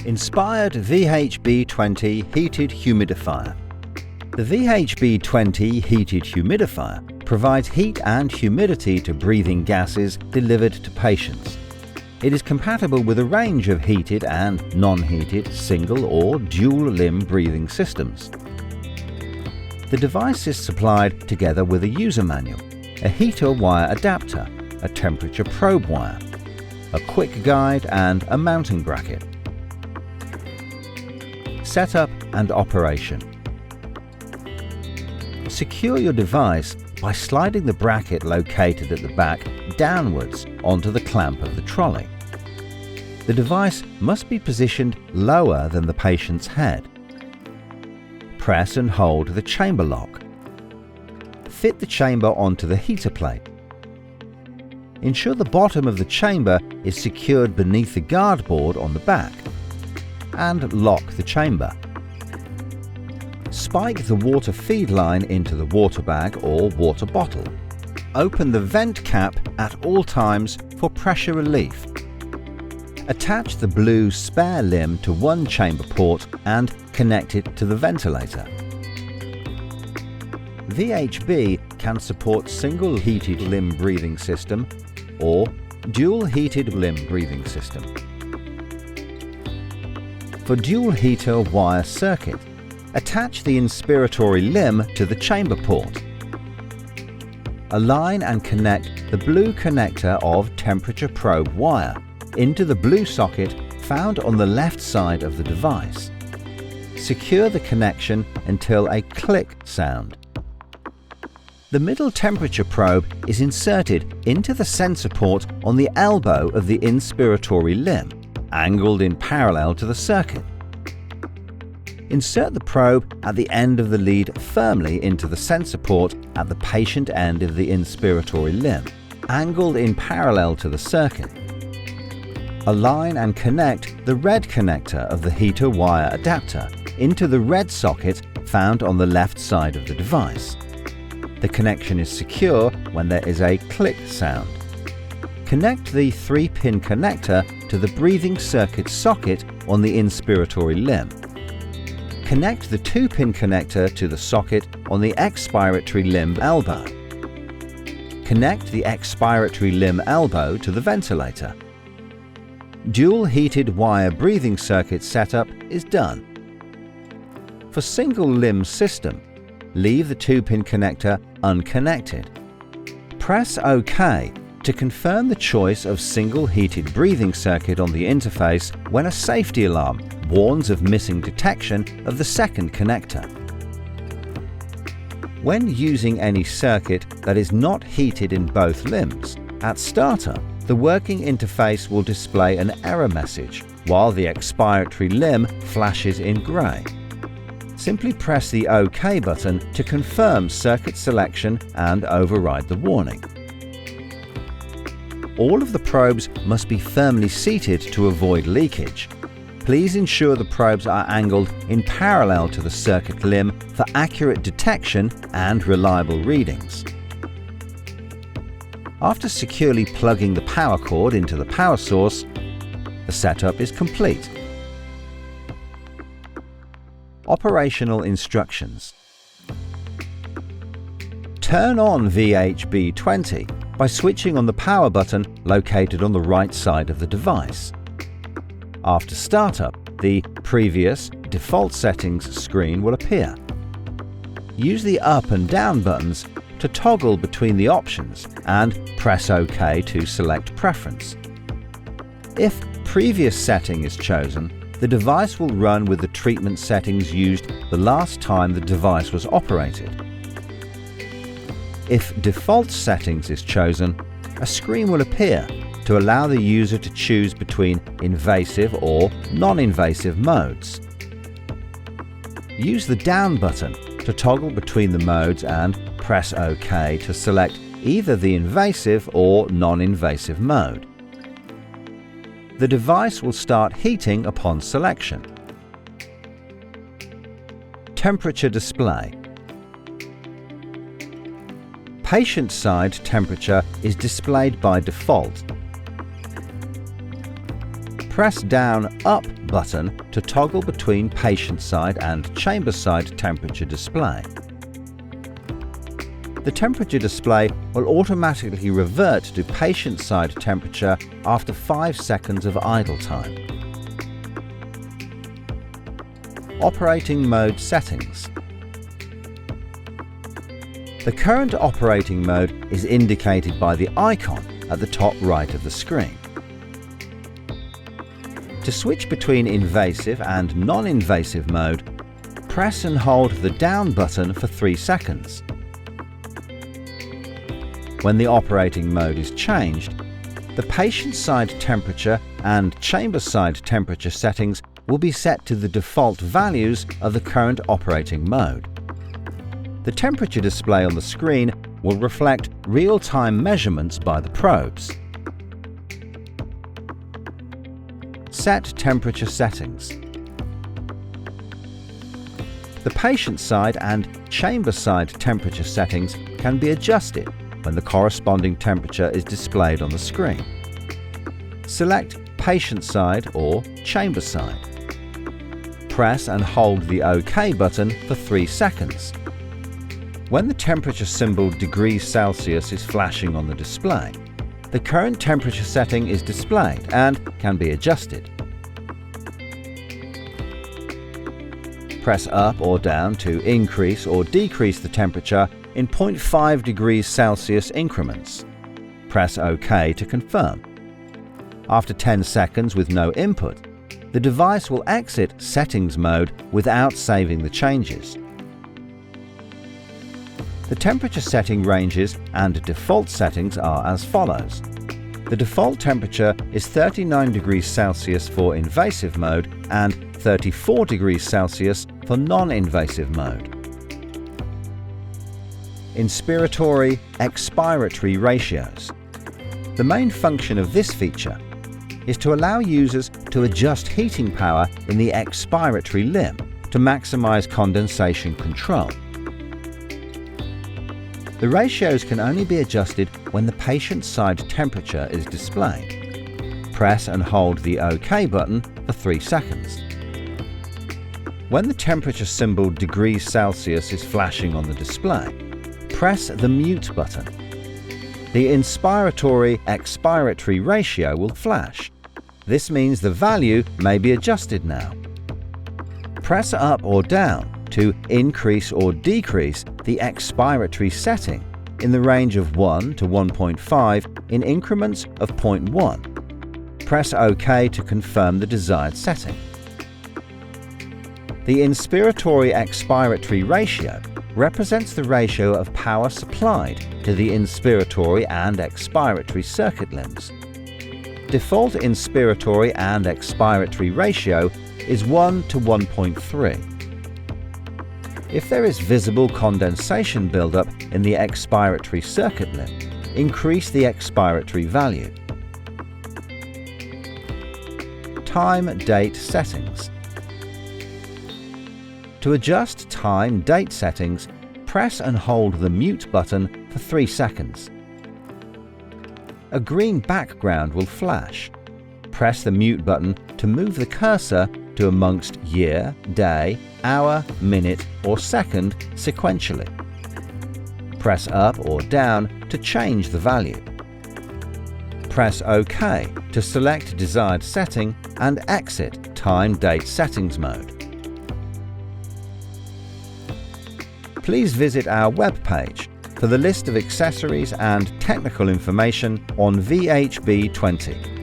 Inspired VHB20 Heated Humidifier. The VHB20 Heated Humidifier provides heat and humidity to breathing gases delivered to patients. It is compatible with a range of heated and non-heated single or dual-limb breathing systems. The device is supplied together with a user manual, a heater wire adapter, a temperature probe wire, a quick guide and a mounting bracket. Setup and operation. Secure your device by sliding the bracket located at the back downwards onto the clamp of the trolley. The device must be positioned lower than the patient's head. Press and hold the chamber lock. Fit the chamber onto the heater plate. Ensure the bottom of the chamber is secured beneath the guard board on the back, and lock the chamber. Spike the water feed line into the water bag or water bottle. Open the vent cap at all times for pressure relief. Attach the blue spare limb to one chamber port and connect it to the ventilator. VHB can support single heated limb breathing system or dual heated limb breathing system. For dual heater wire circuit, attach the inspiratory limb to the chamber port. Align and connect the blue connector of temperature probe wire into the blue socket found on the left side of the device. Secure the connection until a click sound. The middle temperature probe is inserted into the sensor port on the elbow of the inspiratory limb, angled in parallel to the circuit. Insert the probe at the end of the lead firmly into the sensor port at the patient end of the inspiratory limb, angled in parallel to the circuit. Align and connect the red connector of the heater wire adapter into the red socket found on the left side of the device. The connection is secure when there is a click sound. Connect the 3-pin connector to the breathing circuit socket on the inspiratory limb. Connect the 2-pin connector to the socket on the expiratory limb elbow. Connect the expiratory limb elbow to the ventilator. Dual heated wire breathing circuit setup is done. For single limb system, leave the 2-pin connector unconnected. Press OK to confirm the choice of single heated breathing circuit on the interface when a safety alarm warns of missing detection of the second connector. When using any circuit that is not heated in both limbs, at startup, the working interface will display an error message while the expiratory limb flashes in grey. Simply press the OK button to confirm circuit selection and override the warning. All of the probes must be firmly seated to avoid leakage. Please ensure the probes are angled in parallel to the circuit limb for accurate detection and reliable readings. After securely plugging the power cord into the power source, the setup is complete. Operational instructions. Turn on VHB20 by switching on the power button located on the right side of the device. After startup, the previous default settings screen will appear. Use the up and down buttons to toggle between the options and press OK to select preference. If previous setting is chosen, the device will run with the treatment settings used the last time the device was operated. If default settings is chosen, a screen will appear to allow the user to choose between invasive or non-invasive modes. Use the down button to toggle between the modes and press OK to select either the invasive or non-invasive mode. The device will start heating upon selection. Temperature display. Patient side temperature is displayed by default. Press down up button to toggle between patient side and chamber side temperature display. The temperature display will automatically revert to patient side temperature after 5 seconds of idle time. Operating mode settings. The current operating mode is indicated by the icon at the top right of the screen. To switch between invasive and non-invasive mode, press and hold the down button for 3 seconds. When the operating mode is changed, the patient side temperature and chamber side temperature settings will be set to the default values of the current operating mode. The temperature display on the screen will reflect real-time measurements by the probes. Set temperature settings. The patient side and chamber side temperature settings can be adjusted when the corresponding temperature is displayed on the screen. Select patient side or chamber side. Press and hold the OK button for 3 seconds. When the temperature symbol degrees Celsius is flashing on the display, the current temperature setting is displayed and can be adjusted. Press up or down to increase or decrease the temperature in 0.5 degrees Celsius increments. Press OK to confirm. After 10 seconds with no input, the device will exit settings mode without saving the changes. The temperature setting ranges and default settings are as follows. The default temperature is 39 degrees Celsius for invasive mode and 34 degrees Celsius for non-invasive mode. Inspiratory-expiratory ratios. The main function of this feature is to allow users to adjust heating power in the expiratory limb to maximize condensation control. The ratios can only be adjusted when the patient side temperature is displayed. Press and hold the OK button for 3 seconds. When the temperature symbol degrees Celsius is flashing on the display, press the mute button. The inspiratory-expiratory ratio will flash. This means the value may be adjusted now. Press up or down to increase or decrease the expiratory setting in the range of 1 to 1.5 in increments of 0.1. Press OK to confirm the desired setting. The inspiratory-expiratory ratio represents the ratio of power supplied to the inspiratory and expiratory circuit limbs. Default inspiratory and expiratory ratio is 1 to 1.3. If there is visible condensation buildup in the expiratory circuit limb, increase the expiratory value. Time-date settings. To adjust time-date settings, press and hold the mute button for 3 seconds. A green background will flash. Press the mute button to move the cursor to amongst year, day, hour, minute, or second sequentially. Press up or down to change the value. Press OK to select desired setting and exit time-date settings mode. Please visit our webpage for the list of accessories and technical information on VHB20.